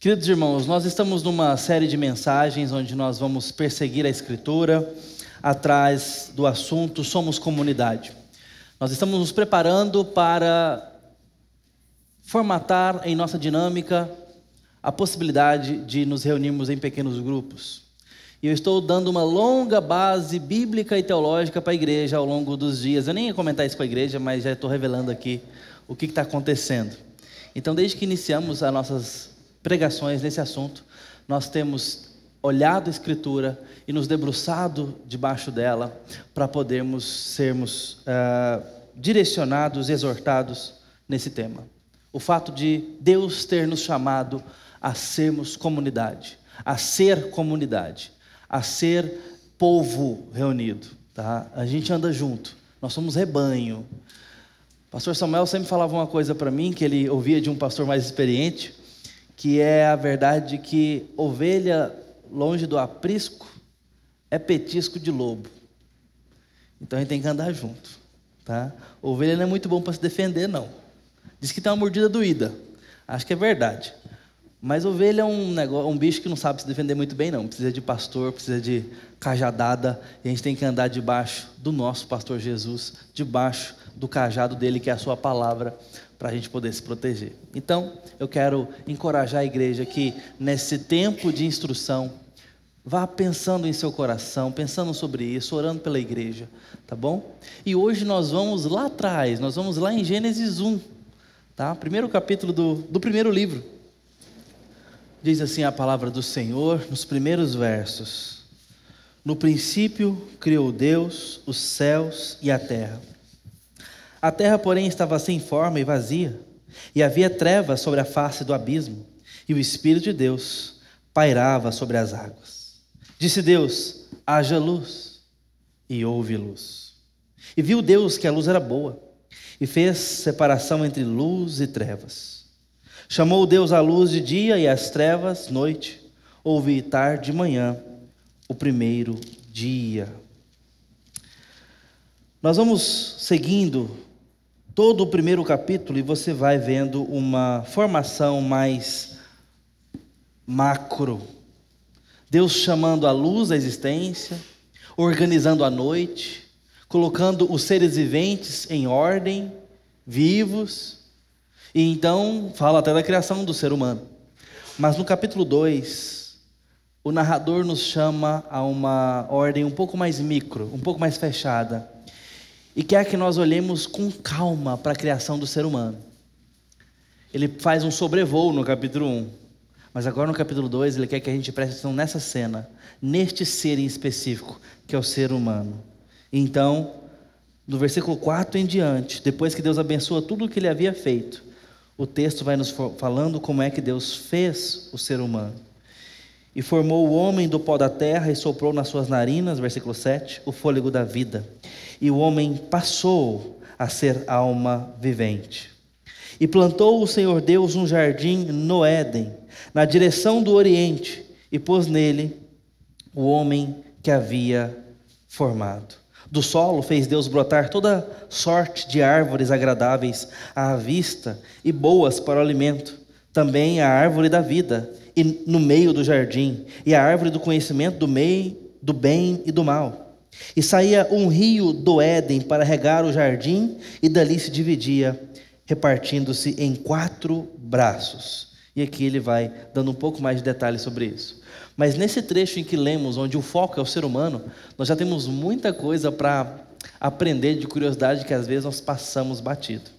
Queridos irmãos, nós estamos numa série de mensagens onde nós vamos perseguir a Escritura atrás do assunto Somos Comunidade. Nós estamos nos preparando para formatar em nossa dinâmica a possibilidade de nos reunirmos em pequenos grupos. E eu estou dando uma longa base bíblica e teológica para a igreja ao longo dos dias. Eu nem ia comentar isso com a igreja, mas já estou revelando aqui o que está acontecendo. Então, desde que iniciamos as nossas pregações nesse assunto, nós temos olhado a Escritura e nos debruçado debaixo dela para podermos sermos direcionados, exortados nesse tema. O fato de Deus ter nos chamado a sermos comunidade, a ser comunidade, a ser povo reunido, tá? A gente anda junto, nós somos rebanho. O pastor Samuel sempre falava uma coisa para mim, que ele ouvia de um pastor mais experiente, que é a verdade que ovelha longe do aprisco é petisco de lobo. Então a gente tem que andar junto, tá? Ovelha não é muito bom para se defender, não. Diz que tem uma mordida doída, acho que é verdade. Mas ovelha é um bicho que não sabe se defender muito bem, não. Precisa de pastor, precisa de cajadada, e a gente tem que andar debaixo do nosso pastor Jesus, debaixo do cajado dele, que é a sua palavra, para a gente poder se proteger. Então, eu quero encorajar a igreja que nesse tempo de instrução, vá pensando em seu coração, pensando sobre isso, orando pela igreja, tá bom? E hoje nós vamos lá atrás, nós vamos lá em Gênesis 1, tá? Primeiro capítulo do primeiro livro. Diz assim a palavra do Senhor, nos primeiros versos: No princípio criou Deus os céus e a terra. A terra, porém, estava sem forma e vazia, e havia trevas sobre a face do abismo, e o Espírito de Deus pairava sobre as águas. Disse Deus: haja luz, e houve luz. E viu Deus que a luz era boa, e fez separação entre luz e trevas. Chamou Deus a luz de dia e as trevas noite. Houve tarde e manhã, o primeiro dia. Nós vamos seguindo todo o primeiro capítulo e você vai vendo uma formação mais macro. Deus chamando a luz à existência, organizando a noite, colocando os seres viventes em ordem, vivos. E então fala até da criação do ser humano. Mas no capítulo 2, o narrador nos chama a uma ordem um pouco mais micro, um pouco mais fechada. E quer que nós olhemos com calma para a criação do ser humano. Ele faz um sobrevoo no capítulo 1. Mas agora no capítulo 2 ele quer que a gente preste atenção nessa cena, neste ser em específico, que é o ser humano. Então, do versículo 4 em diante, depois que Deus abençoa tudo o que ele havia feito, o texto vai nos falando como é que Deus fez o ser humano. E formou o homem do pó da terra e soprou nas suas narinas, versículo 7, o fôlego da vida. E o homem passou a ser alma vivente. E plantou o Senhor Deus um jardim no Éden, na direção do oriente, e pôs nele o homem que havia formado. Do solo fez Deus brotar toda sorte de árvores agradáveis à vista e boas para o alimento, também a árvore da vida, e no meio do jardim, e a árvore do conhecimento do bem e do mal. E saía um rio do Éden para regar o jardim, e dali se dividia, repartindo-se em 4 braços. E aqui ele vai dando um pouco mais de detalhes sobre isso. Mas nesse trecho em que lemos, onde o foco é o ser humano, nós já temos muita coisa para aprender de curiosidade que às vezes nós passamos batido.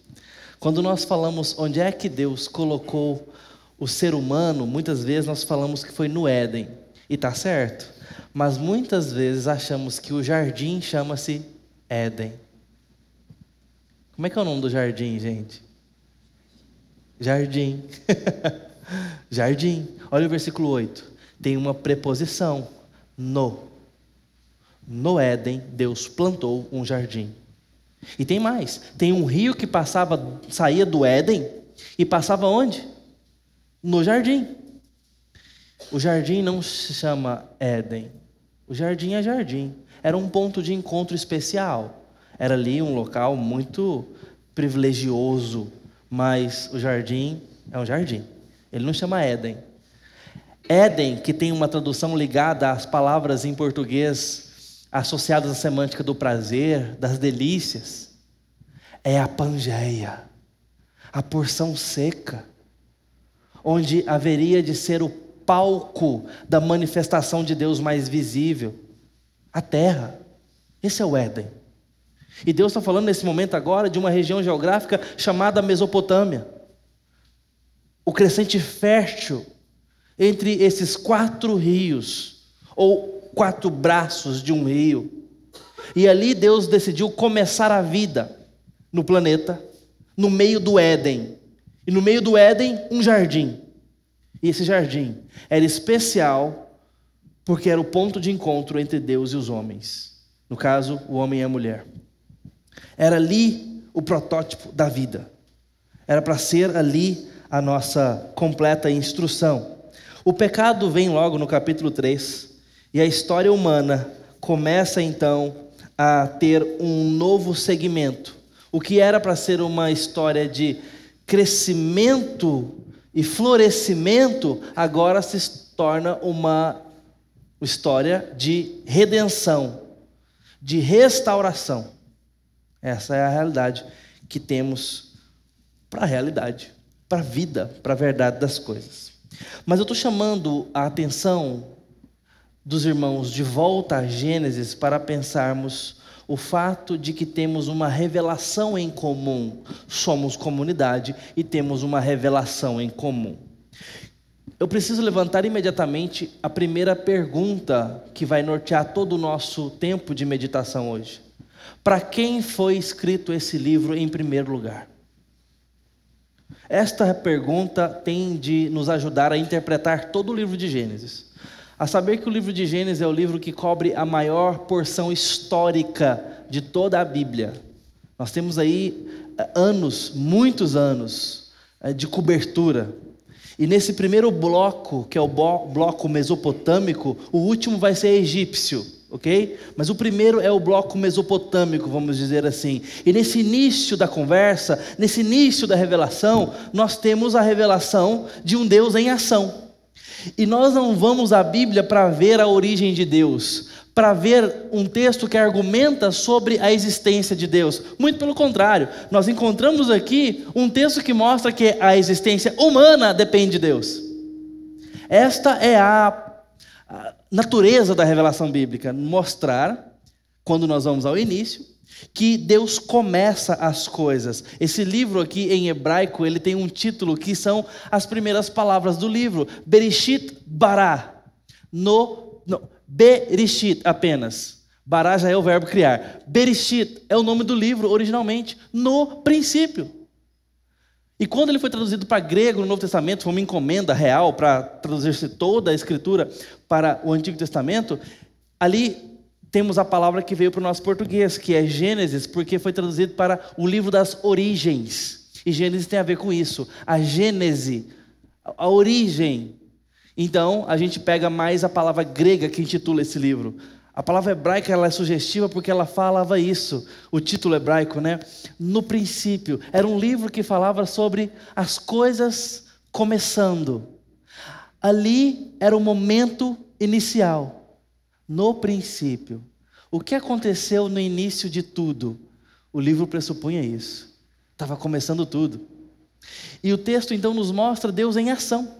Quando nós falamos onde é que Deus colocou o ser humano, muitas vezes nós falamos que foi no Éden, e está certo, mas muitas vezes achamos que o jardim chama-se Éden. Como é que é o nome do jardim, gente? Jardim. Jardim. Olha o versículo 8. Tem uma preposição, no. No Éden, Deus plantou um jardim. E tem mais. Tem um rio que saía do Éden e passava onde? No jardim. O jardim não se chama Éden. O jardim é jardim. Era um ponto de encontro especial. Era ali um local muito privilegioso. Mas o jardim é um jardim. Ele não chama Éden. Éden, que tem uma tradução ligada às palavras em português associadas à semântica do prazer, das delícias, é a Pangeia, a porção seca, onde haveria de ser o palco da manifestação de Deus mais visível, a terra. Esse é o Éden. E Deus está falando nesse momento agora de uma região geográfica chamada Mesopotâmia, o crescente fértil entre esses 4 rios, ou 4 braços de um rio. E ali Deus decidiu começar a vida no planeta, no meio do Éden. E no meio do Éden, um jardim. E esse jardim era especial porque era o ponto de encontro entre Deus e os homens. No caso, o homem e a mulher. Era ali o protótipo da vida. Era para ser ali a nossa completa instrução. O pecado vem logo no capítulo 3, e a história humana começa então a ter um novo segmento. O que era para ser uma história de crescimento e florescimento, agora se torna uma história de redenção, de restauração. Essa é a realidade que temos para a realidade, para a vida, para a verdade das coisas. Mas eu estou chamando a atenção dos irmãos de volta a Gênesis para pensarmos o fato de que temos uma revelação em comum. Somos comunidade e temos uma revelação em comum. Eu preciso levantar imediatamente a primeira pergunta que vai nortear todo o nosso tempo de meditação hoje. Para quem foi escrito esse livro em primeiro lugar? Esta pergunta tem de nos ajudar a interpretar todo o livro de Gênesis. A saber que o livro de Gênesis é o livro que cobre a maior porção histórica de toda a Bíblia. Nós temos aí anos, muitos anos de cobertura. E nesse primeiro bloco, que é o bloco mesopotâmico, o último vai ser egípcio, ok? Mas o primeiro é o bloco mesopotâmico, vamos dizer assim. E nesse início da conversa, nesse início da revelação, nós temos a revelação de um Deus em ação. E nós não vamos à Bíblia para ver a origem de Deus, para ver um texto que argumenta sobre a existência de Deus. Muito pelo contrário, nós encontramos aqui um texto que mostra que a existência humana depende de Deus. Esta é a natureza da revelação bíblica, mostrar, quando nós vamos ao início, que Deus começa as coisas. Esse livro aqui em hebraico, ele tem um título que são as primeiras palavras do livro, Bereshit Bara, Bereshit apenas, Bara já é o verbo criar, Bereshit é o nome do livro originalmente, no princípio. E quando ele foi traduzido para grego no Novo Testamento, foi uma encomenda real para traduzir-se toda a escritura para o Antigo Testamento, ali temos a palavra que veio para o nosso português, que é Gênesis, porque foi traduzido para o livro das origens. E Gênesis tem a ver com isso, a gênese, a origem. Então, a gente pega mais a palavra grega que intitula esse livro. A palavra hebraica ela é sugestiva porque ela falava isso, o título hebraico, né? No princípio, era um livro que falava sobre as coisas começando. Ali era o momento inicial. No princípio. O que aconteceu no início de tudo? O livro pressupunha isso. Estava começando tudo. E o texto então nos mostra Deus em ação.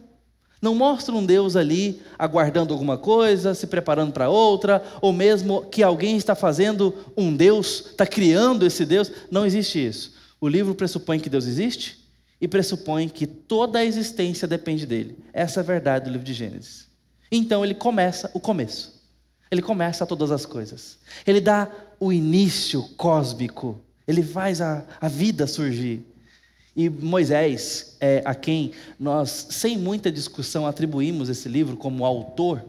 Não mostra um Deus ali aguardando alguma coisa, se preparando para outra, ou mesmo que alguém está fazendo um Deus, está criando esse Deus. Não existe isso. O livro pressupõe que Deus existe e pressupõe que toda a existência depende dele. Essa é a verdade do livro de Gênesis. Então ele começa o começo. Ele começa todas as coisas. Ele dá o início cósmico. Ele faz a vida surgir. E Moisés, a quem nós, sem muita discussão, atribuímos esse livro como autor,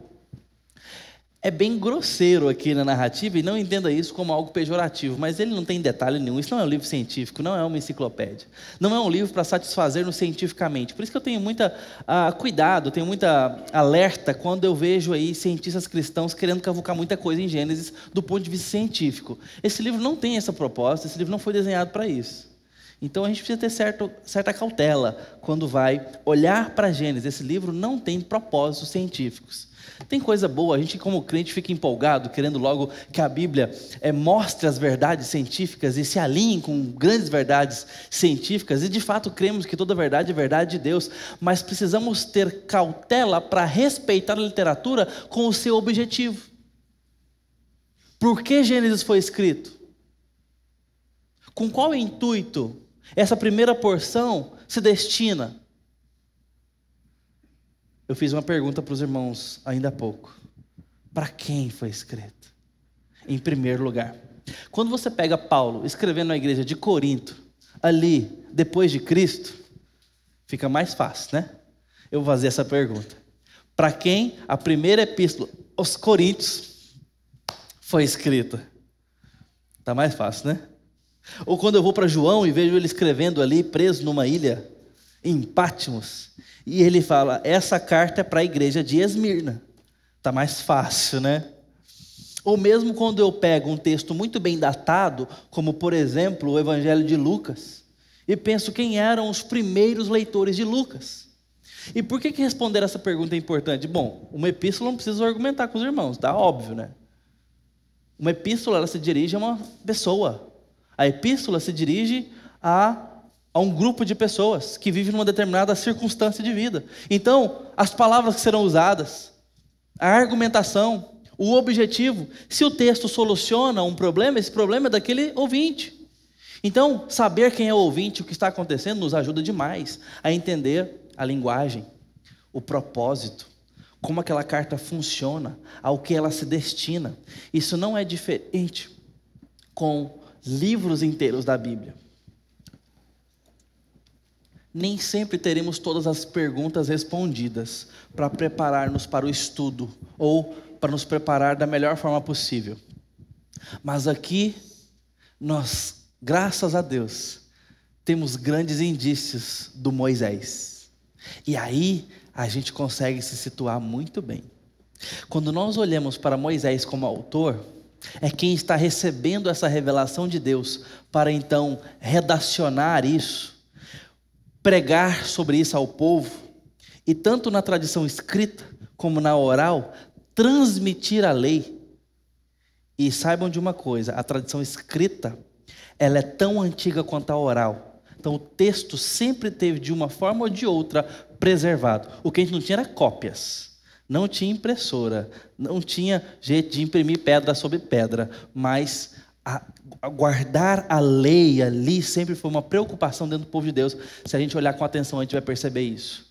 é bem grosseiro aqui na narrativa, e não entenda isso como algo pejorativo, mas ele não tem detalhe nenhum. Isso não é um livro científico, não é uma enciclopédia. Não é um livro para satisfazer-nos cientificamente. Por isso que eu tenho muita cuidado, tenho muita alerta quando eu vejo aí cientistas cristãos querendo cavucar muita coisa em Gênesis do ponto de vista científico. Esse livro não tem essa proposta, esse livro não foi desenhado para isso. Então a gente precisa ter certa cautela quando vai olhar para Gênesis. Esse livro não tem propósitos científicos. Tem coisa boa, a gente como crente fica empolgado, querendo logo que a Bíblia mostre as verdades científicas e se alinhe com grandes verdades científicas, e de fato cremos que toda verdade é verdade de Deus, mas precisamos ter cautela para respeitar a literatura com o seu objetivo. Por que Gênesis foi escrito? Com qual intuito essa primeira porção se destina? Eu fiz uma pergunta para os irmãos ainda há pouco. Para quem foi escrito? Em primeiro lugar. Quando você pega Paulo escrevendo na igreja de Corinto, ali, depois de Cristo, fica mais fácil, né? Eu vou fazer essa pergunta. Para quem a primeira epístola aos Coríntios foi escrita? Está mais fácil, né? Ou quando eu vou para João e vejo ele escrevendo ali, preso numa ilha, em Patmos, e ele fala, essa carta é para a igreja de Esmirna. Está mais fácil, né? Ou mesmo quando eu pego um texto muito bem datado, como por exemplo o Evangelho de Lucas, e penso quem eram os primeiros leitores de Lucas. E por que responder essa pergunta é importante? Bom, uma epístola não precisa argumentar com os irmãos, tá óbvio, né? Uma epístola, ela se dirige a uma pessoa. A epístola se dirige a um grupo de pessoas que vivem numa determinada circunstância de vida. Então, as palavras que serão usadas, a argumentação, o objetivo, se o texto soluciona um problema, esse problema é daquele ouvinte. Então, saber quem é o ouvinte, o que está acontecendo, nos ajuda demais a entender a linguagem, o propósito, como aquela carta funciona, ao que ela se destina. Isso não é diferente com livros inteiros da Bíblia. Nem sempre teremos todas as perguntas respondidas para preparar-nos para o estudo ou para nos preparar da melhor forma possível. Mas aqui, nós, graças a Deus, temos grandes indícios do Moisés. E aí, a gente consegue se situar muito bem. Quando nós olhamos para Moisés como autor, é quem está recebendo essa revelação de Deus para então redacionar isso, pregar sobre isso ao povo, e tanto na tradição escrita como na oral, transmitir a lei. E saibam de uma coisa, a tradição escrita, ela é tão antiga quanto a oral. Então o texto sempre teve de uma forma ou de outra preservado. O que a gente não tinha era cópias, não tinha impressora, não tinha jeito de imprimir pedra sobre pedra, mas guardar a lei ali sempre foi uma preocupação dentro do povo de Deus. Se a gente olhar com atenção, a gente vai perceber isso.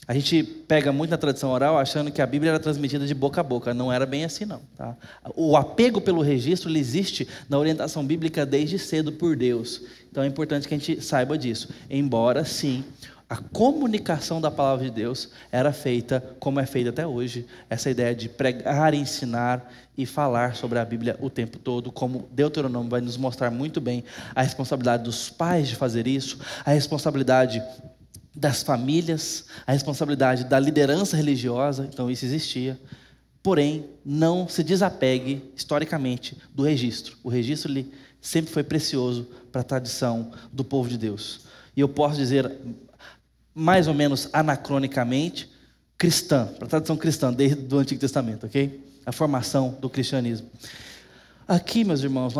A gente pega muito na tradição oral achando que a Bíblia era transmitida de boca a boca. Não era bem assim, não. Tá? O apego pelo registro, ele existe na orientação bíblica desde cedo por Deus. Então é importante que a gente saiba disso. Embora, sim, a comunicação da palavra de Deus era feita como é feita até hoje. Essa ideia de pregar, ensinar e falar sobre a Bíblia o tempo todo, como Deuteronômio vai nos mostrar muito bem a responsabilidade dos pais de fazer isso, a responsabilidade das famílias, a responsabilidade da liderança religiosa. Então isso existia. Porém, não se desapegue historicamente do registro. O registro ele sempre foi precioso para a tradição do povo de Deus. E eu posso dizer, mais ou menos anacronicamente, cristã, para a tradição cristã, desde o Antigo Testamento, ok? A formação do cristianismo. Aqui, meus irmãos,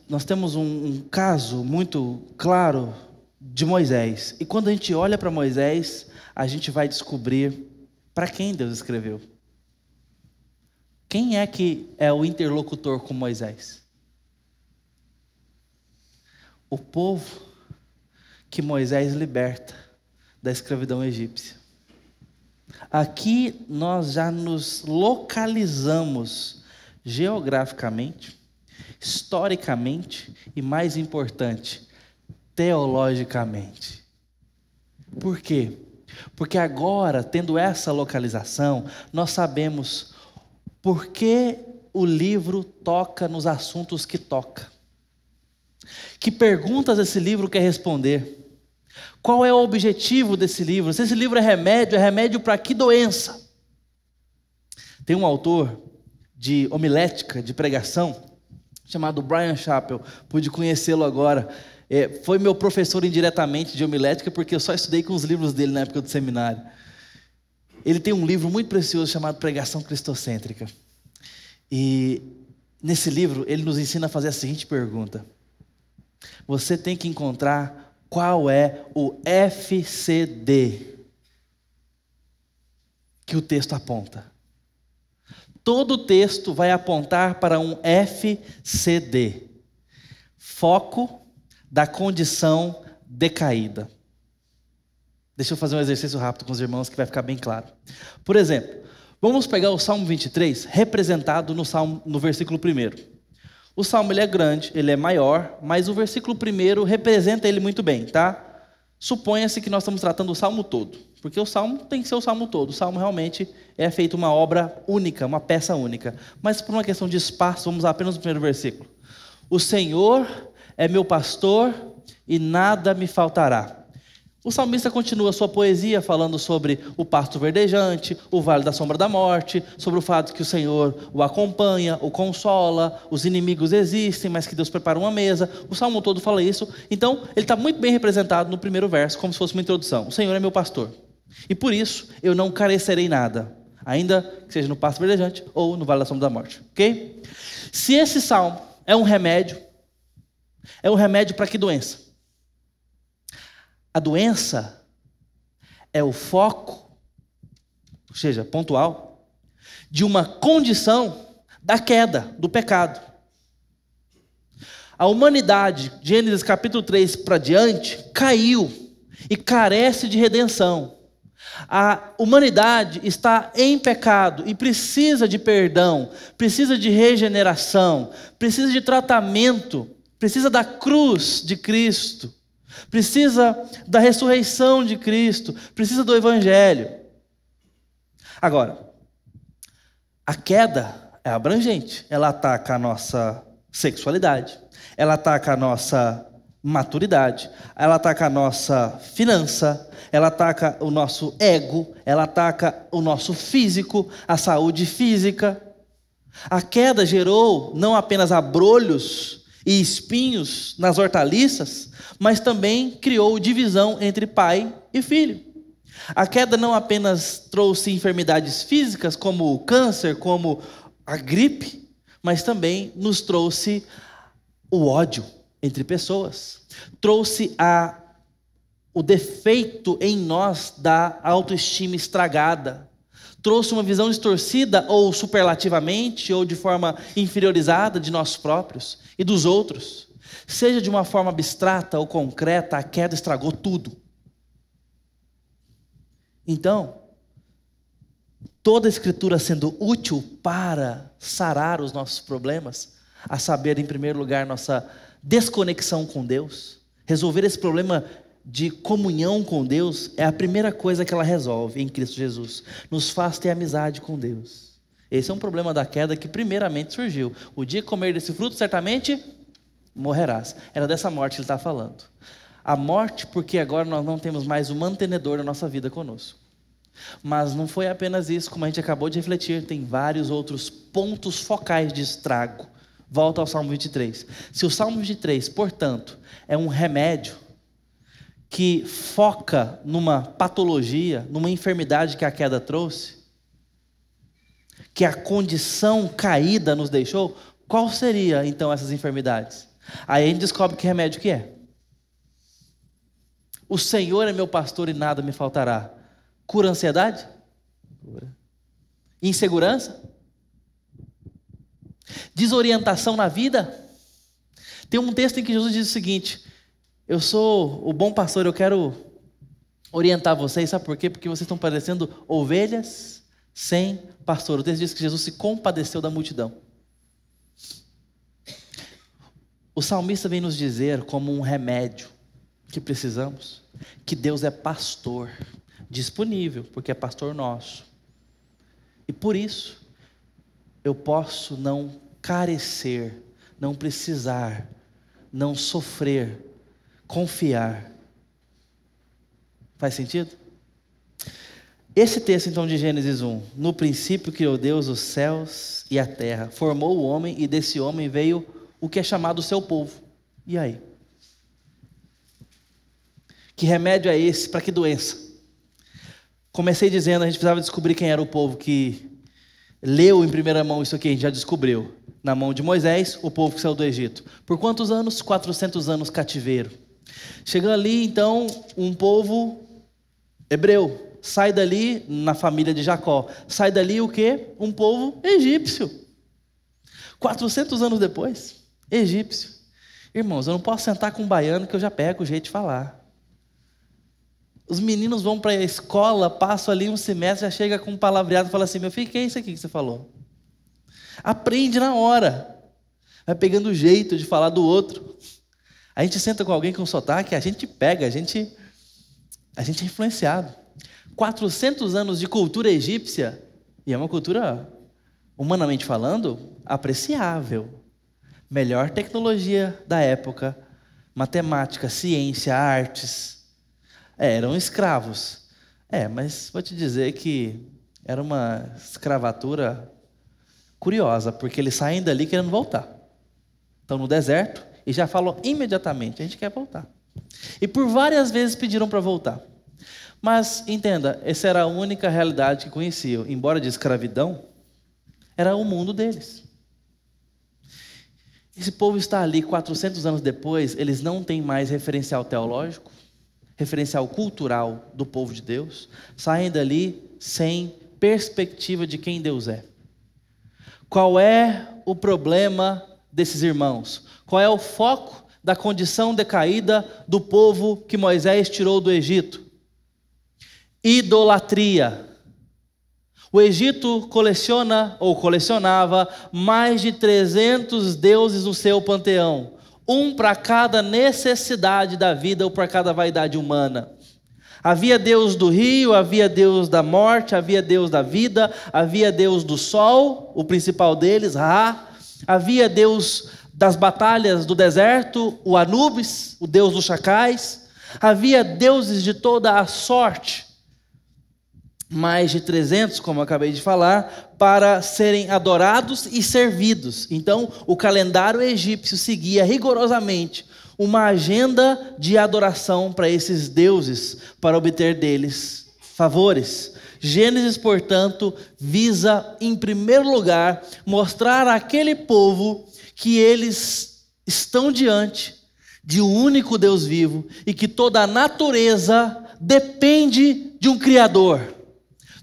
nós temos um caso muito claro de Moisés. E quando a gente olha para Moisés, a gente vai descobrir para quem Deus escreveu. Quem é que é o interlocutor com Moisés? O povo que Moisés liberta da escravidão egípcia. Aqui nós já nos localizamos geograficamente, historicamente e, mais importante, teologicamente. Por quê? Porque agora, tendo essa localização, nós sabemos por que o livro toca nos assuntos que toca. Que perguntas esse livro quer responder? Qual é o objetivo desse livro? Se esse livro é remédio para que doença? Tem um autor de homilética, de pregação, chamado Bryan Chapell, pude conhecê-lo agora. Foi meu professor indiretamente de homilética, porque eu só estudei com os livros dele na época do seminário. Ele tem um livro muito precioso chamado Pregação Cristocêntrica. E nesse livro ele nos ensina a fazer a seguinte pergunta: você tem que encontrar qual é o FCD que o texto aponta. Todo texto vai apontar para um FCD. Foco da condição decaída. Deixa eu fazer um exercício rápido com os irmãos que vai ficar bem claro. Por exemplo, vamos pegar o Salmo 23, representado no versículo 1. O Salmo ele é grande, ele é maior, mas o versículo 1 representa ele muito bem, tá? Suponha-se que nós estamos tratando o Salmo todo, porque o Salmo tem que ser o Salmo todo. O Salmo realmente é feito uma obra única, uma peça única. Mas por uma questão de espaço, vamos apenas no primeiro versículo. O Senhor é meu pastor e nada me faltará. O salmista continua sua poesia falando sobre o pasto verdejante, o vale da sombra da morte, sobre o fato que o Senhor o acompanha, o consola, os inimigos existem, mas que Deus prepara uma mesa. O salmo todo fala isso. Então, ele está muito bem representado no primeiro verso, como se fosse uma introdução. O Senhor é meu pastor, e por isso eu não carecerei nada, ainda que seja no pasto verdejante ou no vale da sombra da morte. Ok? Se esse salmo é um remédio para que doença? A doença é o foco, ou seja, pontual, de uma condição da queda, do pecado. A humanidade, Gênesis capítulo 3 para diante, caiu e carece de redenção. A humanidade está em pecado e precisa de perdão, precisa de regeneração, precisa de tratamento, precisa da cruz de Cristo. Precisa da ressurreição de Cristo, precisa do Evangelho. Agora, a queda é abrangente, ela ataca a nossa sexualidade, ela ataca a nossa maturidade, ela ataca a nossa finança, ela ataca o nosso ego, ela ataca o nosso físico, a saúde física. A queda gerou não apenas abrolhos e espinhos nas hortaliças, mas também criou divisão entre pai e filho. A queda não apenas trouxe enfermidades físicas, como o câncer, como a gripe, mas também nos trouxe o ódio entre pessoas. Trouxe o defeito em nós da autoestima estragada. Trouxe uma visão distorcida, ou superlativamente, ou de forma inferiorizada de nós próprios e dos outros. Seja de uma forma abstrata ou concreta, a queda estragou tudo. Então, toda a Escritura sendo útil para sarar os nossos problemas, a saber, em primeiro lugar, nossa desconexão com Deus, resolver esse problema de comunhão com Deus, é a primeira coisa que ela resolve em Cristo Jesus. Nos faz ter amizade com Deus. Esse é um problema da queda que primeiramente surgiu. O dia que comer desse fruto, certamente morrerás. Era dessa morte que ele está falando. A morte porque agora nós não temos mais o mantenedor da nossa vida conosco. Mas não foi apenas isso, como a gente acabou de refletir, tem vários outros pontos focais de estrago. Volta ao Salmo 23. Se o Salmo 23, portanto, é um remédio que foca numa patologia, numa enfermidade que a queda trouxe, que a condição caída nos deixou, qual seria então essas enfermidades? Aí a gente descobre que remédio que é. O Senhor é meu pastor e nada me faltará. Cura a ansiedade? Cura. Insegurança? Desorientação na vida? Tem um texto em que Jesus diz o seguinte: eu sou o bom pastor, eu quero orientar vocês, sabe por quê? Porque vocês estão parecendo ovelhas sem pastor. O texto diz que Jesus se compadeceu da multidão. O salmista vem nos dizer, como um remédio que precisamos, que Deus é pastor, disponível, porque é pastor nosso. E por isso, eu posso não carecer, não precisar, não sofrer, confiar. Faz sentido? Esse texto então de Gênesis 1, no princípio criou Deus os céus e a terra, formou o homem e desse homem veio o que é chamado o seu povo. E aí? Que remédio é esse? Para que doença? Comecei dizendo, a gente precisava descobrir quem era o povo que leu em primeira mão isso aqui, a gente já descobriu. Na mão de Moisés, o povo que saiu do Egito. Por quantos anos? 400 anos cativeiro. Chegando ali, então, um povo hebreu. Sai dali, na família de Jacó. Sai dali o quê? Um povo egípcio. 400 anos depois, egípcio. Irmãos, eu não posso sentar com um baiano que eu já pego o jeito de falar. Os meninos vão para a escola, passam ali um semestre, já chega com um palavreado e fala assim, meu filho, o que é isso aqui que você falou? Aprende na hora. Vai pegando o jeito de falar do outro. A gente senta com alguém com sotaque, a gente pega, a gente é influenciado. 400 anos de cultura egípcia, e é uma cultura, humanamente falando, apreciável. Melhor tecnologia da época, matemática, ciência, artes. Eram escravos. Mas vou te dizer que era uma escravatura curiosa, porque eles saem dali querendo voltar. Estão no deserto e já falam imediatamente, a gente quer voltar. E por várias vezes pediram para voltar. Mas, entenda, essa era a única realidade que conheciam. Embora de escravidão, era o mundo deles. Esse povo está ali 400 anos depois, eles não têm mais referencial teológico, referencial cultural do povo de Deus, saem dali sem perspectiva de quem Deus é. Qual é o problema desses irmãos? Qual é o foco da condição decaída do povo que Moisés tirou do Egito? Idolatria. O Egito colecionava mais de 300 deuses no seu panteão, um para cada necessidade da vida ou para cada vaidade humana. Havia Deus do rio, havia Deus da morte, havia Deus da vida, havia Deus do sol, o principal deles, Ra. Havia Deus das batalhas do deserto, o Anubis, o Deus dos chacais. Havia deuses de toda a sorte, mais de 300, como eu acabei de falar, para serem adorados e servidos. Então, o calendário egípcio seguia rigorosamente uma agenda de adoração para esses deuses, para obter deles favores. Gênesis, portanto, visa, em primeiro lugar, mostrar àquele povo que eles estão diante de um único Deus vivo e que toda a natureza depende de um Criador.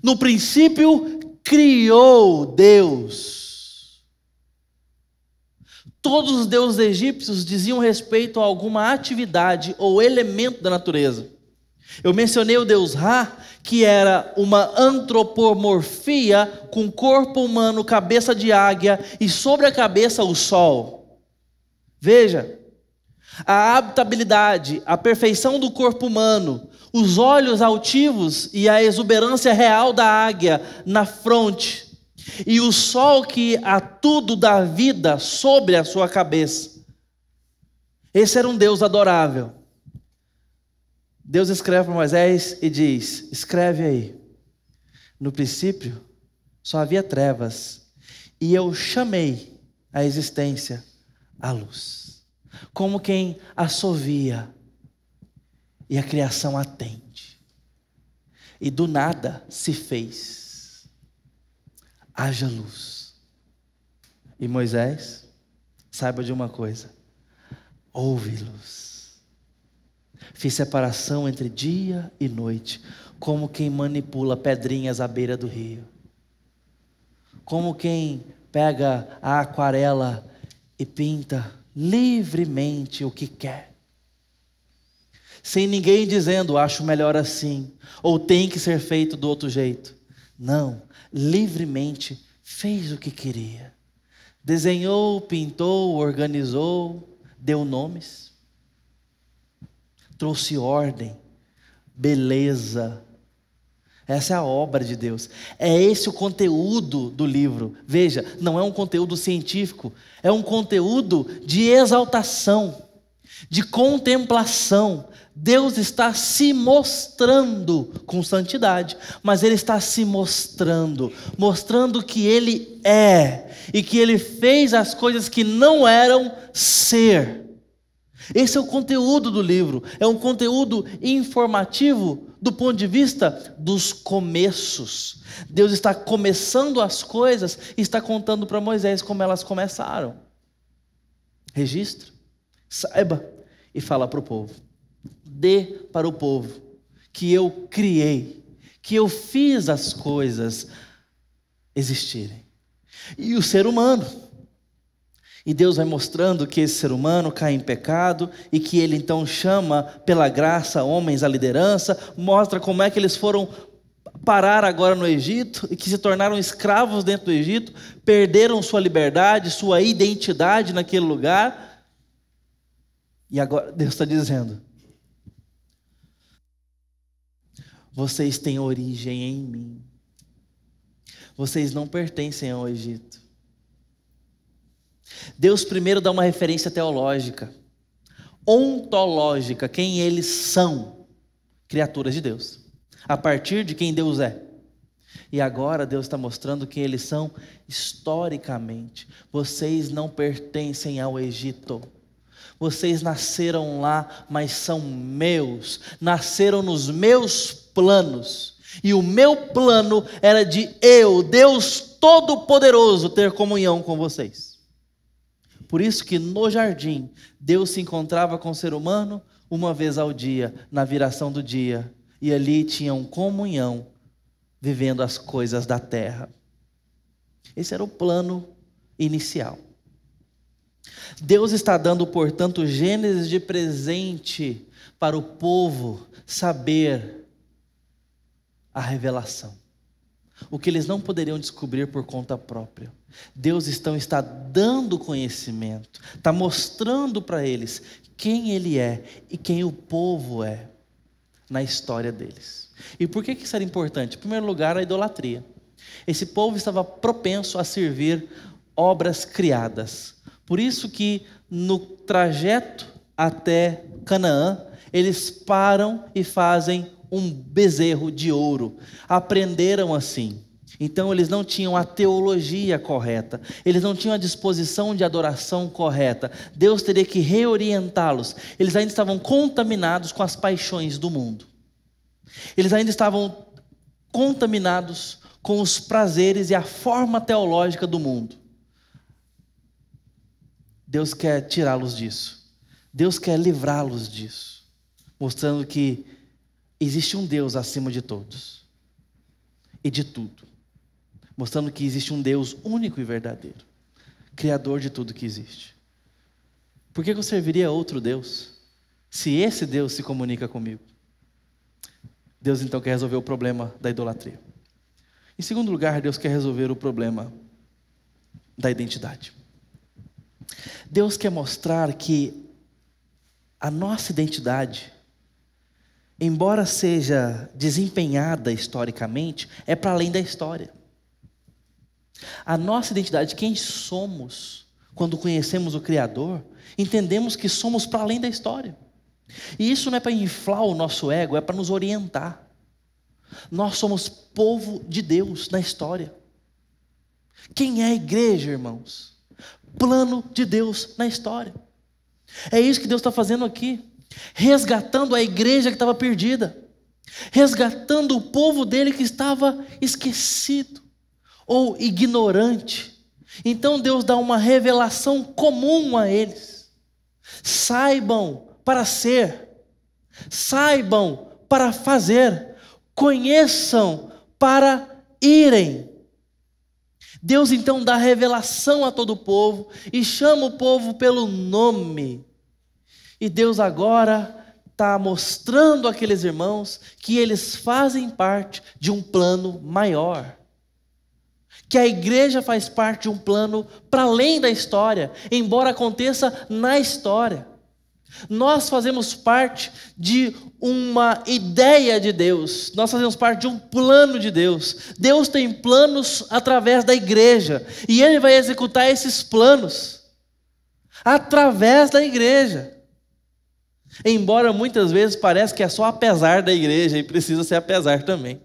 No princípio, criou Deus. Todos os deuses egípcios diziam respeito a alguma atividade ou elemento da natureza. Eu mencionei o deus Ra, que era uma antropomorfia com corpo humano, cabeça de águia e sobre a cabeça o sol. Veja, a habitabilidade, a perfeição do corpo humano, os olhos altivos e a exuberância real da águia na fronte, e o sol que a tudo dá vida sobre a sua cabeça. Esse era um Deus adorável. Deus escreve para Moisés e diz, escreve aí, no princípio só havia trevas, e eu chamei a existência à luz. Como quem assovia, e a criação atende. E do nada se fez. Haja luz. E Moisés, saiba de uma coisa, houve luz. Fiz separação entre dia e noite, como quem manipula pedrinhas à beira do rio. Como quem pega a aquarela e pinta livremente o que quer. Sem ninguém dizendo, acho melhor assim, ou tem que ser feito do outro jeito. Não, livremente fez o que queria. Desenhou, pintou, organizou, deu nomes. Trouxe ordem, beleza. Essa é a obra de Deus. É esse o conteúdo do livro. Veja, não é um conteúdo científico, é um conteúdo de exaltação, de contemplação. Deus está se mostrando com santidade, mas Ele está se mostrando que Ele é, e que Ele fez as coisas que não eram ser. Esse é o conteúdo do livro. É um conteúdo informativo do ponto de vista dos começos. Deus está começando as coisas e está contando para Moisés como elas começaram. Registra, saiba e fala para o povo. Dê para o povo que eu criei, que eu fiz as coisas existirem. E o ser humano. E Deus vai mostrando que esse ser humano cai em pecado e que ele então chama pela graça homens à liderança, mostra como é que eles foram parar agora no Egito e que se tornaram escravos dentro do Egito, perderam sua liberdade, sua identidade naquele lugar. E agora Deus está dizendo: vocês têm origem em mim. Vocês não pertencem ao Egito. Deus primeiro dá uma referência teológica, ontológica, quem eles são, criaturas de Deus, a partir de quem Deus é. E agora Deus está mostrando quem eles são historicamente. Vocês não pertencem ao Egito. Vocês nasceram lá, mas são meus, nasceram nos meus planos. E o meu plano era de eu, Deus Todo-Poderoso, ter comunhão com vocês. Por isso que no jardim, Deus se encontrava com o ser humano uma vez ao dia, na viração do dia. E ali tinham comunhão, vivendo as coisas da terra. Esse era o plano inicial. Deus está dando, portanto, Gênesis de presente para o povo saber a revelação. O que eles não poderiam descobrir por conta própria. Deus então está dando conhecimento, está mostrando para eles quem Ele é e quem o povo é na história deles. E por que isso era importante? Em primeiro lugar, a idolatria. Esse povo estava propenso a servir obras criadas. Por isso que no trajeto até Canaã, eles param e fazem um bezerro de ouro. Aprenderam assim. Então eles não tinham a teologia correta, eles não tinham a disposição de adoração correta. Deus teria que reorientá-los. Eles ainda estavam contaminados com as paixões do mundo. Eles ainda estavam contaminados com os prazeres e a forma teológica do mundo. Deus quer tirá-los disso. Deus quer livrá-los disso, mostrando que existe um Deus acima de todos e de tudo. Mostrando que existe um Deus único e verdadeiro, Criador de tudo que existe. Por que eu serviria a outro Deus, se esse Deus se comunica comigo? Deus então quer resolver o problema da idolatria. Em segundo lugar, Deus quer resolver o problema da identidade. Deus quer mostrar que a nossa identidade, embora seja desempenhada historicamente, é para além da história. A nossa identidade, quem somos, quando conhecemos o Criador, entendemos que somos para além da história. E isso não é para inflar o nosso ego, é para nos orientar. Nós somos povo de Deus na história. Quem é a igreja, irmãos? Plano de Deus na história. É isso que Deus está fazendo aqui. Resgatando a igreja que estava perdida. Resgatando o povo dele que estava esquecido ou ignorante. Então Deus dá uma revelação comum a eles. Saibam para ser, saibam para fazer, conheçam para irem. Deus então dá revelação a todo o povo e chama o povo pelo nome. E Deus agora está mostrando àqueles irmãos que eles fazem parte de um plano maior. Que a igreja faz parte de um plano para além da história, embora aconteça na história. Nós fazemos parte de uma ideia de Deus, nós fazemos parte de um plano de Deus. Deus tem planos através da igreja, e Ele vai executar esses planos através da igreja. Embora muitas vezes pareça que é só apesar da igreja, e precisa ser apesar também.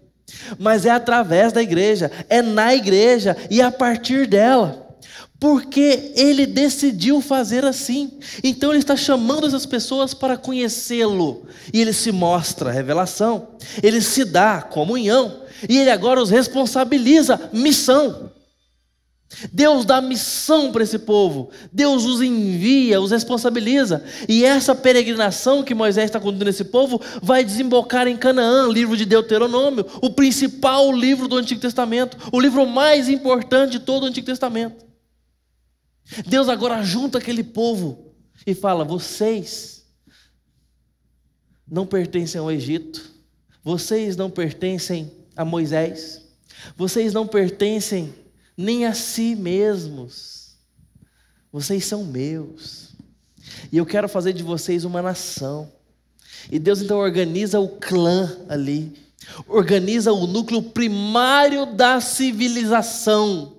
Mas é através da igreja, é na igreja e a partir dela. porque Ele decidiu fazer assim. Então Ele está chamando essas pessoas para conhecê-lo. E Ele se mostra revelação, Ele se dá comunhão, e Ele agora os responsabiliza, missão. Deus dá missão para esse povo, Deus os envia, os responsabiliza, e essa peregrinação que Moisés está conduzindo esse povo, vai desembocar em Canaã, livro de Deuteronômio, o principal livro do Antigo Testamento, o livro mais importante de todo o Antigo Testamento. Deus agora junta aquele povo, e fala: vocês não pertencem ao Egito, vocês não pertencem a Moisés, vocês não pertencem nem a si mesmos, vocês são meus, e eu quero fazer de vocês uma nação. E Deus então organiza o clã ali, organiza o núcleo primário da civilização,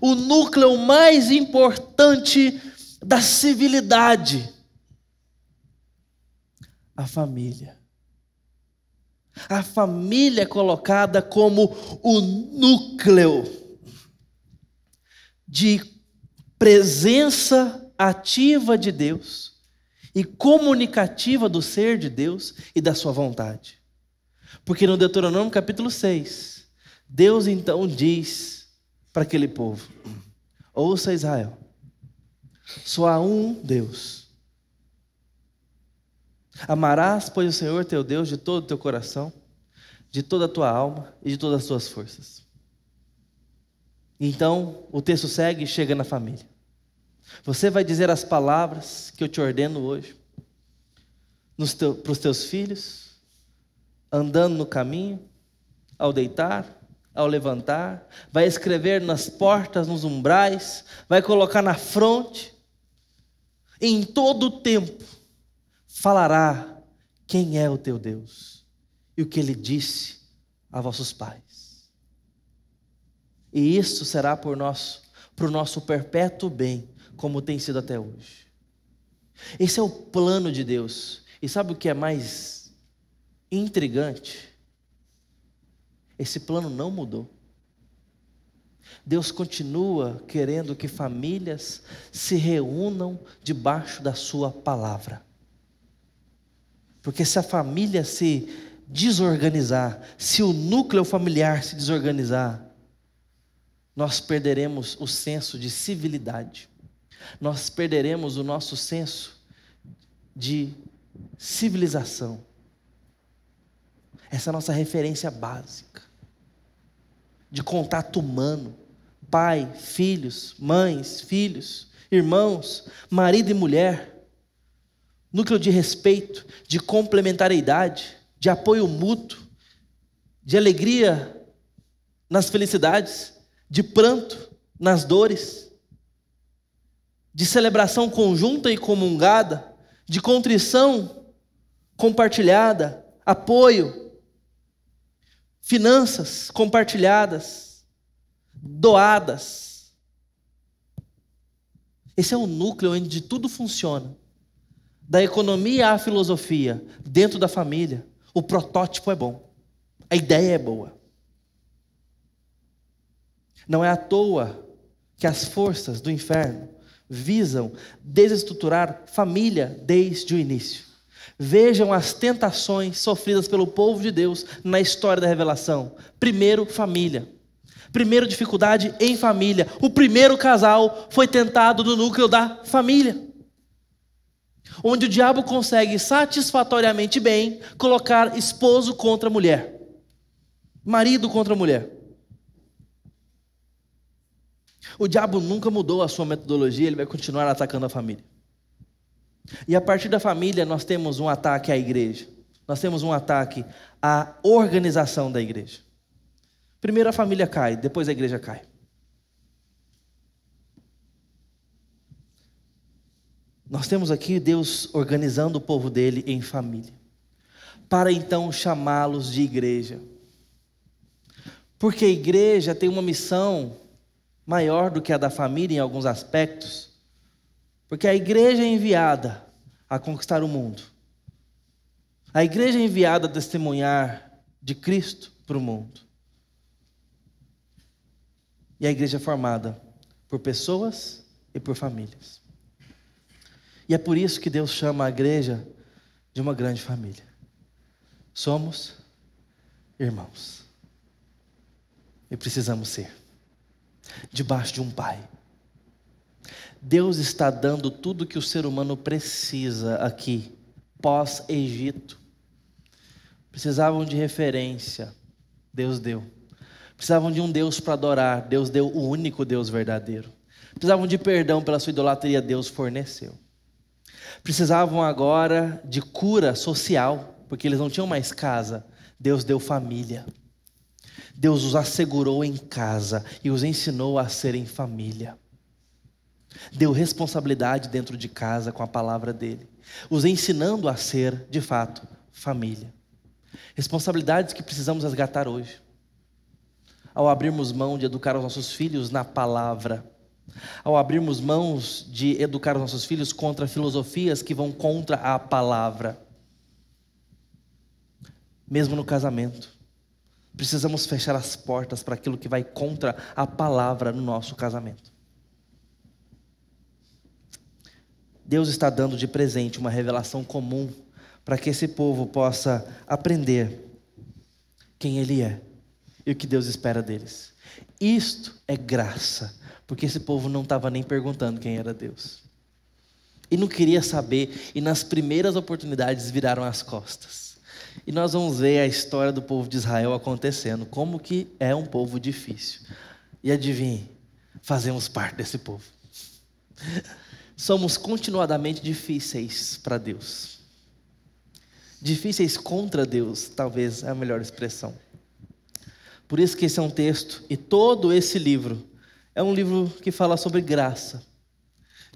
o núcleo mais importante da civilidade, a família. A família é colocada como o núcleo de presença ativa de Deus e comunicativa do ser de Deus e da sua vontade. Porque no Deuteronômio capítulo 6, Deus então diz para aquele povo: ouça, Israel, só há um Deus. Amarás, pois, o Senhor teu Deus de todo o teu coração, de toda a tua alma e de todas as tuas forças. Então, o texto segue e chega na família. Você vai dizer as palavras que eu te ordeno hoje para os teus filhos, andando no caminho, ao deitar, ao levantar, vai escrever nas portas, nos umbrais, vai colocar na fronte. Em todo o tempo falará quem é o teu Deus e o que Ele disse a vossos pais. E isso será para o nosso perpétuo bem, como tem sido até hoje. Esse é o plano de Deus. E sabe o que é mais intrigante? Esse plano não mudou. Deus continua querendo que famílias se reúnam debaixo da sua palavra. Porque se a família se desorganizar, se o núcleo familiar se desorganizar, nós perderemos o senso de civilidade, nós perderemos o nosso senso de civilização. Essa é a nossa referência básica de contato humano, pai, filhos, mães, filhos, irmãos, marido e mulher, núcleo de respeito, de complementariedade, de apoio mútuo, de alegria nas felicidades, de pranto nas dores, de celebração conjunta e comungada, de contrição compartilhada, apoio, finanças compartilhadas, doadas. Esse é o núcleo onde tudo funciona, da economia à filosofia, dentro da família. O protótipo é bom, a ideia é boa. Não é à toa que as forças do inferno visam desestruturar família desde o início. Vejam as tentações sofridas pelo povo de Deus na história da revelação. Primeiro, família. Primeiro, dificuldade em família. O primeiro casal foi tentado no núcleo da família, onde o diabo consegue satisfatoriamente bem colocar esposo contra mulher, marido contra mulher. O diabo nunca mudou a sua metodologia, ele vai continuar atacando a família. E a partir da família nós temos um ataque à igreja. Nós temos um ataque à organização da igreja. Primeiro a família cai, depois a igreja cai. Nós temos aqui Deus organizando o povo dele em família, para então chamá-los de igreja. Porque a igreja tem uma missão maior do que a da família em alguns aspectos, porque a igreja é enviada a conquistar o mundo, a igreja é enviada a testemunhar de Cristo para o mundo, e a igreja é formada por pessoas e por famílias. E é por isso que Deus chama a igreja de uma grande família. Somos irmãos. E precisamos ser. Debaixo de um Pai. Deus está dando tudo que o ser humano precisa aqui, pós-Egito. Precisavam de referência, Deus deu. Precisavam de um Deus para adorar, Deus deu o único Deus verdadeiro. Precisavam de perdão pela sua idolatria, Deus forneceu. Precisavam agora de cura social, porque eles não tinham mais casa, Deus deu família. Deus os assegurou em casa e os ensinou a serem família. Deu responsabilidade dentro de casa com a palavra dele, os ensinando a ser, de fato, família. Responsabilidades que precisamos resgatar hoje. Ao abrirmos mão de educar os nossos filhos na palavra, ao abrirmos mãos de educar os nossos filhos contra filosofias que vão contra a palavra. Mesmo no casamento, precisamos fechar as portas para aquilo que vai contra a palavra no nosso casamento. Deus está dando de presente uma revelação comum para que esse povo possa aprender quem Ele é e o que Deus espera deles. Isto é graça, porque esse povo não estava nem perguntando quem era Deus. E não queria saber, e nas primeiras oportunidades viraram as costas. E nós vamos ver a história do povo de Israel acontecendo, como que é um povo difícil. E adivinhe, fazemos parte desse povo. Somos continuadamente difíceis para Deus. Difíceis contra Deus, talvez é a melhor expressão. Por isso que esse é um texto, e todo esse livro, é um livro que fala sobre graça.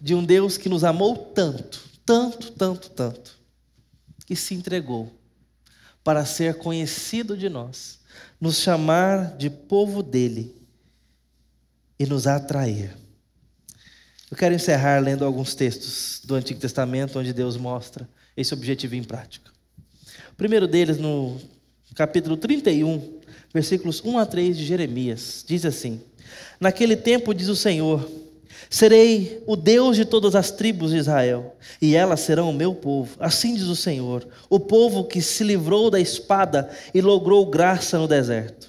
De um Deus que nos amou tanto, tanto, tanto, tanto, que se entregou para ser conhecido de nós, nos chamar de povo dele e nos atrair. Eu quero encerrar lendo alguns textos do Antigo Testamento, onde Deus mostra esse objetivo em prática. O primeiro deles, no capítulo 31, versículos 1 a 3 de Jeremias, diz assim: Naquele tempo, diz o Senhor, serei o Deus de todas as tribos de Israel, e elas serão o meu povo. Assim diz o Senhor, o povo que se livrou da espada e logrou graça no deserto.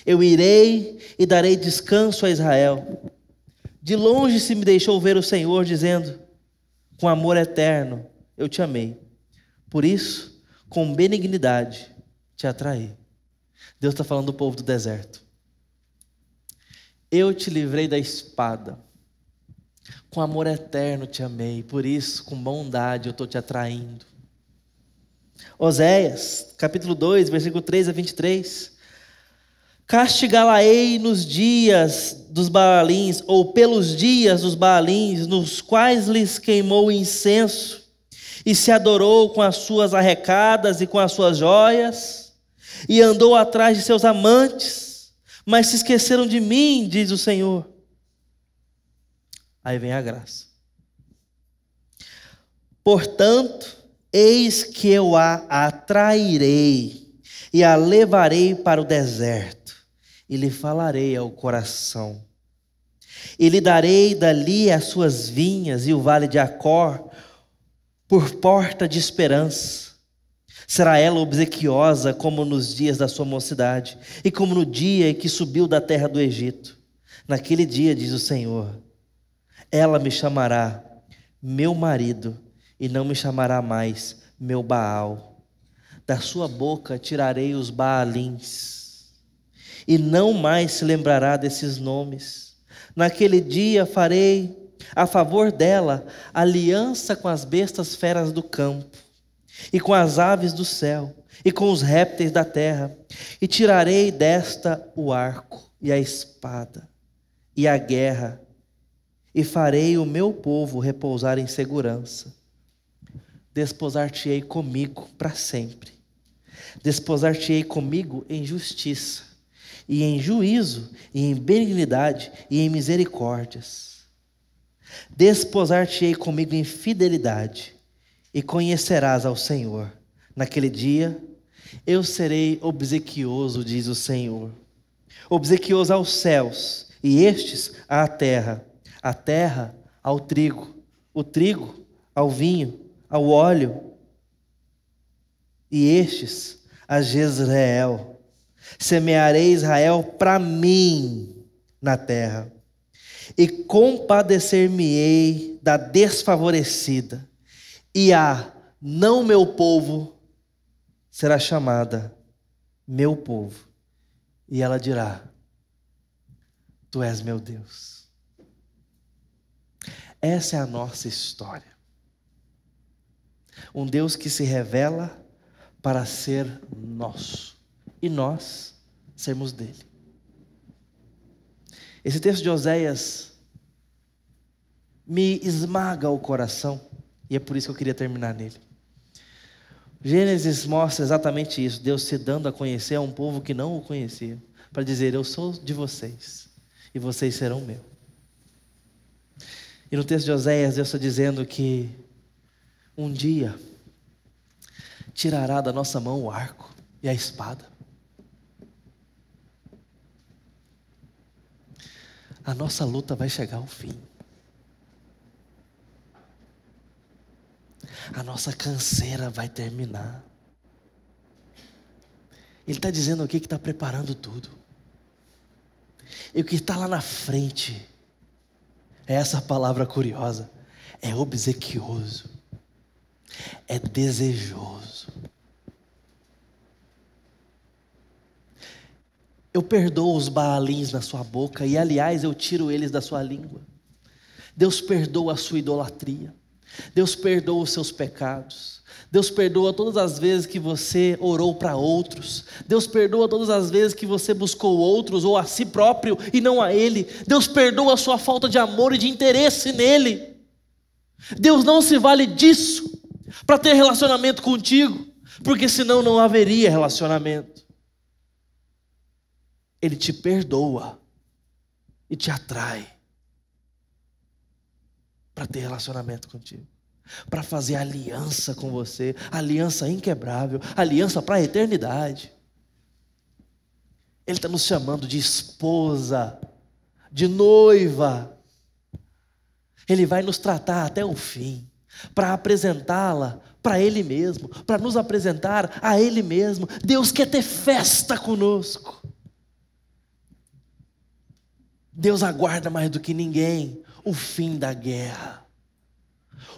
Eu irei e darei descanso a Israel. De longe se me deixou ver o Senhor, dizendo, com amor eterno eu te amei. Por isso, com benignidade te atraí. Deus está falando do povo do deserto. Eu te livrei da espada. Com amor eterno te amei. Por isso, com bondade eu estou te atraindo. Oséias, capítulo 2, versículo 3 a 23. Castigá-la-ei nos dias dos Baalins, ou pelos dias dos Baalins, nos quais lhes queimou incenso, e se adorou com as suas arrecadas e com as suas joias, e andou atrás de seus amantes, mas se esqueceram de mim, diz o Senhor. Aí vem a graça. Portanto, eis que eu a atrairei, e a levarei para o deserto, e lhe falarei ao coração. E lhe darei dali as suas vinhas e o vale de Acor por porta de esperança. Será ela obsequiosa como nos dias da sua mocidade e como no dia em que subiu da terra do Egito. Naquele dia, diz o Senhor, ela me chamará meu marido e não me chamará mais meu Baal. Da sua boca tirarei os Baalins e não mais se lembrará desses nomes. Naquele dia farei a favor dela aliança com as bestas feras do campo, e com as aves do céu, e com os répteis da terra, e tirarei desta o arco, e a espada, e a guerra, e farei o meu povo repousar em segurança. Desposar-te-ei comigo para sempre. Desposar-te-ei comigo em justiça, e em juízo, e em benignidade, e em misericórdias. Desposar-te-ei comigo em fidelidade, e conhecerás ao Senhor. Naquele dia, eu serei obsequioso, diz o Senhor. Obsequioso aos céus, e estes à terra, a terra ao trigo, o trigo ao vinho, ao óleo, e estes a Jezreel. Semearei Israel para mim na terra, e compadecer-me-ei da desfavorecida, e a não meu povo será chamada meu povo, e ela dirá: Tu és meu Deus. Essa é a nossa história. Um Deus que se revela para ser nosso, e nós sermos dele. Esse texto de Oséias me esmaga o coração, e é por isso que eu queria terminar nele. Gênesis mostra exatamente isso, Deus se dando a conhecer a um povo que não o conhecia, para dizer: eu sou de vocês, e vocês serão meu. E no texto de Oséias, Deus está dizendo que um dia tirará da nossa mão o arco e a espada. A nossa luta vai chegar ao fim. A nossa canseira vai terminar. Ele está dizendo aqui que está preparando tudo. E o que está lá na frente é essa palavra curiosa: é obsequioso, é desejoso. Eu perdoo os baalins na sua boca, e aliás eu tiro eles da sua língua. Deus perdoa a sua idolatria. Deus perdoa os seus pecados. Deus perdoa todas as vezes que você orou para outros. Deus perdoa todas as vezes que você buscou outros ou a si próprio e não a Ele. Deus perdoa a sua falta de amor e de interesse nele. Deus não se vale disso para ter relacionamento contigo, porque senão não haveria relacionamento. Ele te perdoa e te atrai para ter relacionamento contigo, para fazer aliança com você, aliança inquebrável, aliança para a eternidade. Ele está nos chamando de esposa, de noiva. Ele vai nos tratar até o fim, para apresentá-la para Ele mesmo, para nos apresentar a Ele mesmo. Deus quer ter festa conosco. Deus aguarda mais do que ninguém o fim da guerra,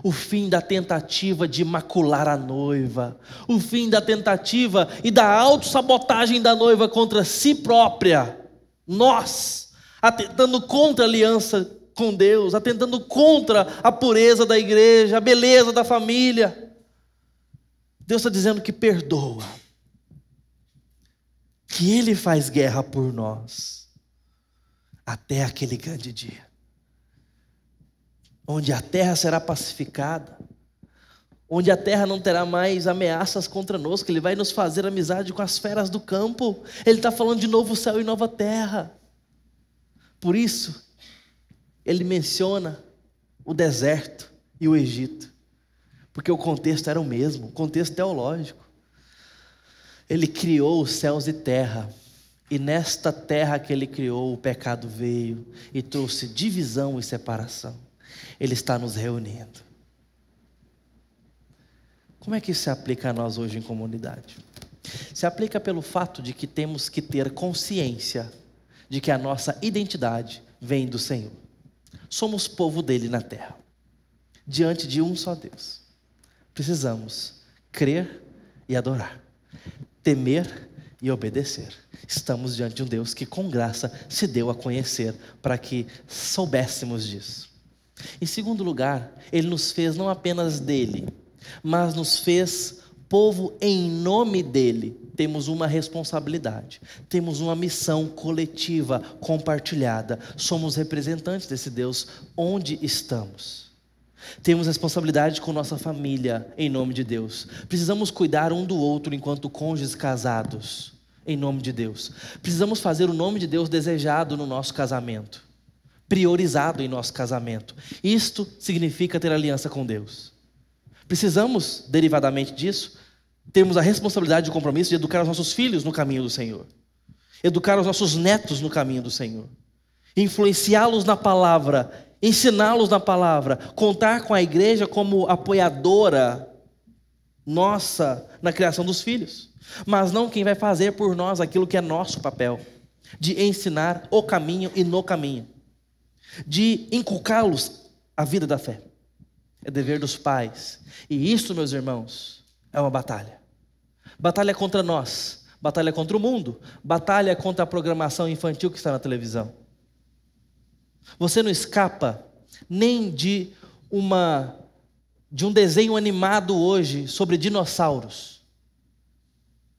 o fim da tentativa de macular a noiva, o fim da tentativa e da autossabotagem da noiva contra si própria. Nós, atentando contra a aliança com Deus, atentando contra a pureza da igreja, a beleza da família. Deus está dizendo que perdoa, que Ele faz guerra por nós, até aquele grande dia, onde a terra será pacificada, onde a terra não terá mais ameaças contra nós, que Ele vai nos fazer amizade com as feras do campo. Ele está falando de novo céu e nova terra. Por isso, Ele menciona o deserto e o Egito, porque o contexto era o mesmo, o contexto teológico. Ele criou os céus e terra, e nesta terra que Ele criou, o pecado veio e trouxe divisão e separação. Ele está nos reunindo. Como é que isso se aplica a nós hoje em comunidade? Se aplica pelo fato de que temos que ter consciência de que a nossa identidade vem do Senhor. Somos povo dele na terra, diante de um só Deus. Precisamos crer e adorar, temer e obedecer. Estamos diante de um Deus que com graça se deu a conhecer para que soubéssemos disso. Em segundo lugar, Ele nos fez não apenas dele, mas nos fez povo em nome dele. Temos uma responsabilidade, temos uma missão coletiva, compartilhada. Somos representantes desse Deus onde estamos. Temos responsabilidade com nossa família em nome de Deus. Precisamos cuidar um do outro enquanto cônjuges casados em nome de Deus. Precisamos fazer o nome de Deus desejado no nosso casamento, priorizado em nosso casamento. Isto significa ter aliança com Deus. Precisamos, derivadamente disso, termos a responsabilidade e o compromisso de educar os nossos filhos no caminho do Senhor, educar os nossos netos no caminho do Senhor, influenciá-los na palavra ensiná-los na palavra, contar com a igreja como apoiadora nossa na criação dos filhos, mas não quem vai fazer por nós aquilo que é nosso papel, de ensinar o caminho e no caminho, de inculcá-los a vida da fé. É dever dos pais. E isso, meus irmãos, é uma batalha. Batalha contra nós, batalha contra o mundo, batalha contra a programação infantil que está na televisão. Você não escapa nem de um desenho animado hoje sobre dinossauros.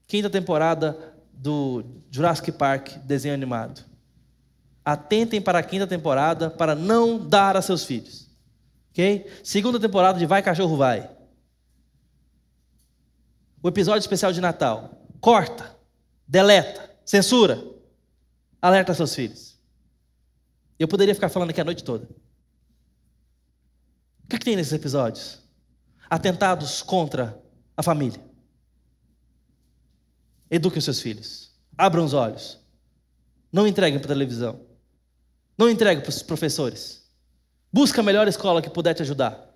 5ª temporada do Jurassic Park, desenho animado. Atentem para a 5ª temporada para não dar a seus filhos. Ok? 2ª temporada de Vai Cachorro Vai. O episódio especial de Natal. Corta, deleta, censura. Alerta seus filhos. Eu poderia ficar falando aqui a noite toda. O que tem nesses episódios? Atentados contra a família. Eduquem os seus filhos. Abram os olhos. Não entreguem para a televisão. Não entreguem para os professores. Busca a melhor escola que puder te ajudar.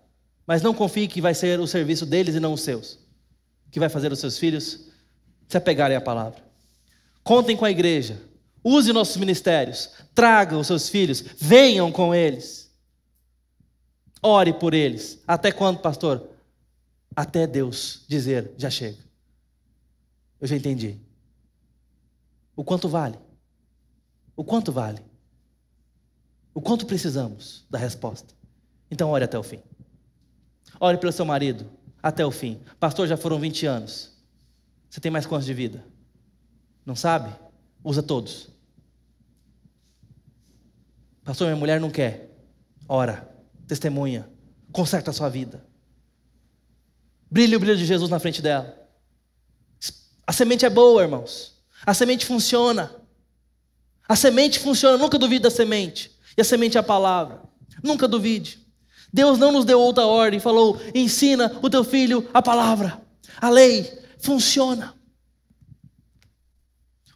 Mas não confie que vai ser o serviço deles e não os seus, que vai fazer os seus filhos se apegarem à palavra. Contem com a igreja. Use nossos ministérios. Tragam os seus filhos. Venham com eles. Ore por eles. Até quando, pastor? Até Deus dizer, já chega. Eu já entendi. O quanto vale? O quanto vale? O quanto precisamos da resposta? Então ore até o fim. Ore pelo seu marido até o fim. Pastor, já foram 20 anos. Você tem mais quantos de vida? Não sabe? Usa todos. Pastor, minha mulher não quer. Ora, testemunha, conserta a sua vida. Brilhe o brilho de Jesus na frente dela. A semente é boa, irmãos. A semente funciona. A semente funciona, nunca duvide da semente. E a semente é a palavra. Nunca duvide. Deus não nos deu outra ordem, falou: ensina o teu filho a palavra. A lei funciona.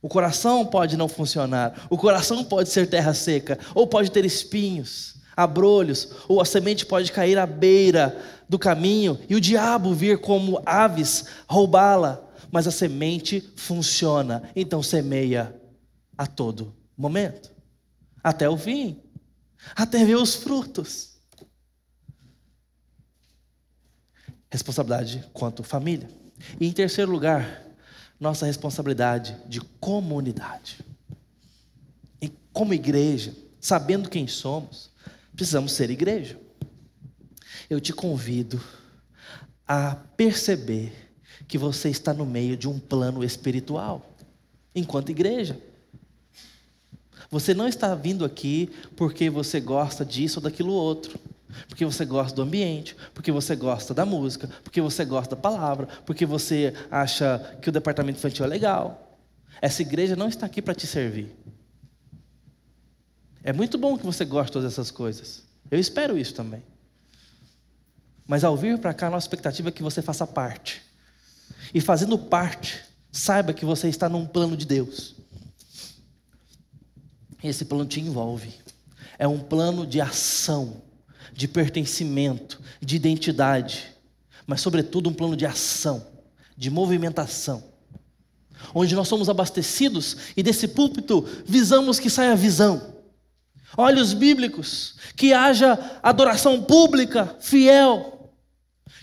O coração pode não funcionar. O coração pode ser terra seca. Ou pode ter espinhos, abrolhos. Ou a semente pode cair à beira do caminho e o diabo vir como aves roubá-la. Mas a semente funciona. Então semeia a todo momento. Até o fim. Até ver os frutos. Responsabilidade quanto família. E em terceiro lugar, nossa responsabilidade de comunidade. E como igreja, sabendo quem somos, precisamos ser igreja. Eu te convido a perceber que você está no meio de um plano espiritual, enquanto igreja. Você não está vindo aqui porque você gosta disso ou daquilo outro. Porque você gosta do ambiente, porque você gosta da música, porque você gosta da palavra, porque você acha que o departamento infantil é legal. Essa igreja não está aqui para te servir. É muito bom que você goste de todas essas coisas. Eu espero isso também. Mas ao vir para cá, a nossa expectativa é que você faça parte. E fazendo parte, saiba que você está num plano de Deus. Esse plano te envolve. É um plano de ação, de pertencimento, de identidade, mas sobretudo um plano de ação, de movimentação, onde nós somos abastecidos e desse púlpito visamos que saia visão, olhos bíblicos, que haja adoração pública, fiel,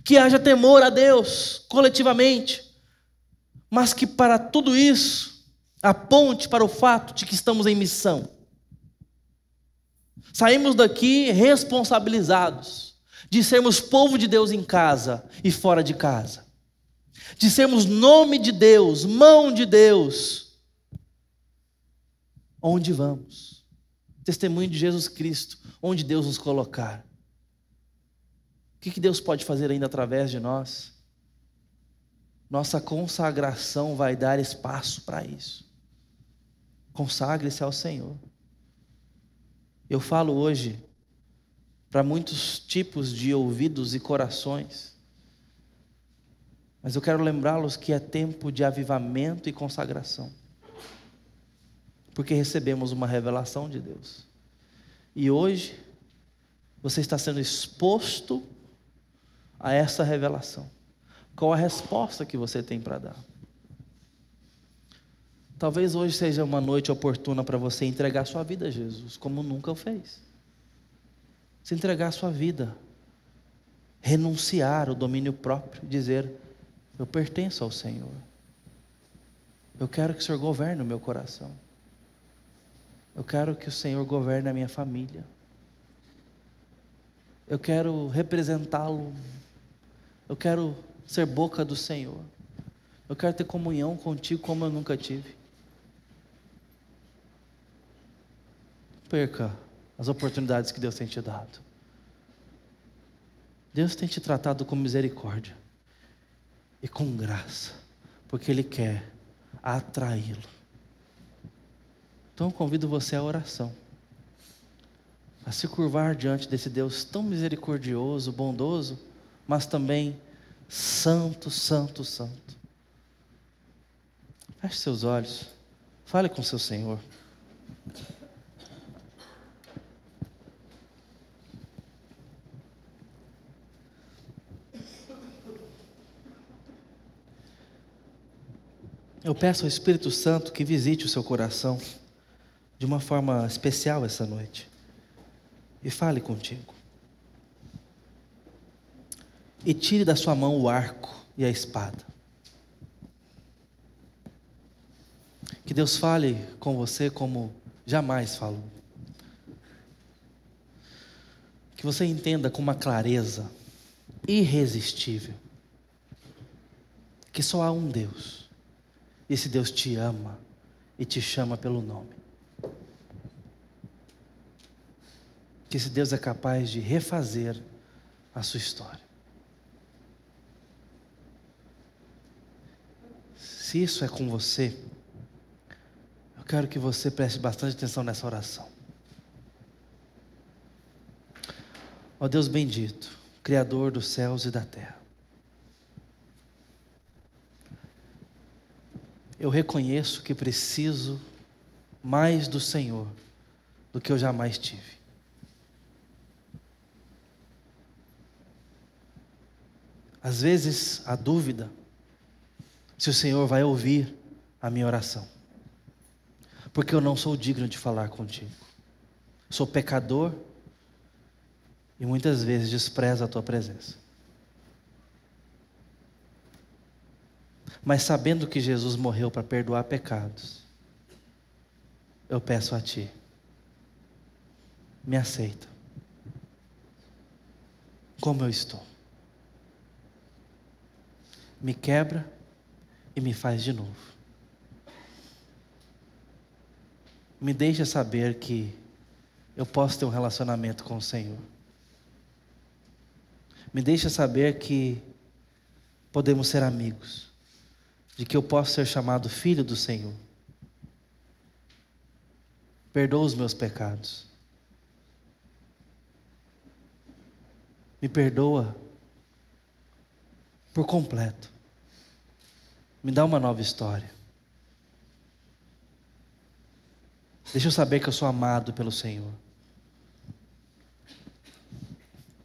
que haja temor a Deus coletivamente, mas que para tudo isso aponte para o fato de que estamos em missão. Saímos daqui responsabilizados de sermos povo de Deus em casa e fora de casa, de sermos nome de Deus, mão de Deus, onde vamos, testemunho de Jesus Cristo, onde Deus nos colocar. O que Deus pode fazer ainda através de nós? Nossa consagração vai dar espaço para isso. Consagre-se ao Senhor. Eu falo hoje para muitos tipos de ouvidos e corações, mas eu quero lembrá-los que é tempo de avivamento e consagração, porque recebemos uma revelação de Deus. E hoje, você está sendo exposto a essa revelação? Qual a resposta que você tem para dar? Talvez hoje seja uma noite oportuna para você entregar sua vida a Jesus, como nunca o fez. Se entregar sua vida, renunciar o domínio próprio, dizer: eu pertenço ao Senhor. Eu quero que o Senhor governe o meu coração. Eu quero que o Senhor governe a minha família. Eu quero representá-lo. Eu quero ser boca do Senhor. Eu quero ter comunhão contigo como eu nunca tive. Perca as oportunidades que Deus tem te dado. Deus tem te tratado com misericórdia e com graça, porque Ele quer atraí-lo. Então eu convido você à oração, a se curvar diante desse Deus tão misericordioso, bondoso, mas também santo, santo, santo. Feche seus olhos, fale com seu Senhor. Eu peço ao Espírito Santo que visite o seu coração de uma forma especial essa noite e fale contigo. E tire da sua mão o arco e a espada. Que Deus fale com você como jamais falou. Que você entenda com uma clareza irresistível que só há um Deus. Esse Deus te ama e te chama pelo nome. Que esse Deus é capaz de refazer a sua história. Se isso é com você, eu quero que você preste bastante atenção nessa oração. Ó Deus bendito, Criador dos céus e da terra, eu reconheço que preciso mais do Senhor do que eu jamais tive. Às vezes, a dúvida se o Senhor vai ouvir a minha oração, porque eu não sou digno de falar contigo. Sou pecador e muitas vezes desprezo a tua presença. Mas sabendo que Jesus morreu para perdoar pecados, eu peço a Ti, me aceita, como eu estou. Me quebra e me faz de novo. Me deixa saber que eu posso ter um relacionamento com o Senhor. Me deixa saber que podemos ser amigos, de que eu posso ser chamado filho do Senhor. Perdoa os meus pecados. Me perdoa por completo. Me dá uma nova história. Deixa eu saber que eu sou amado pelo Senhor.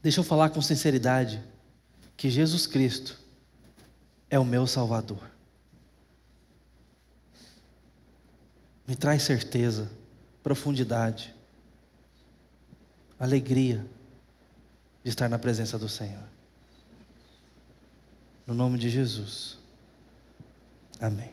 Deixa eu falar com sinceridade que Jesus Cristo é o meu Salvador. Me traz certeza, profundidade, alegria de estar na presença do Senhor. No nome de Jesus. Amém.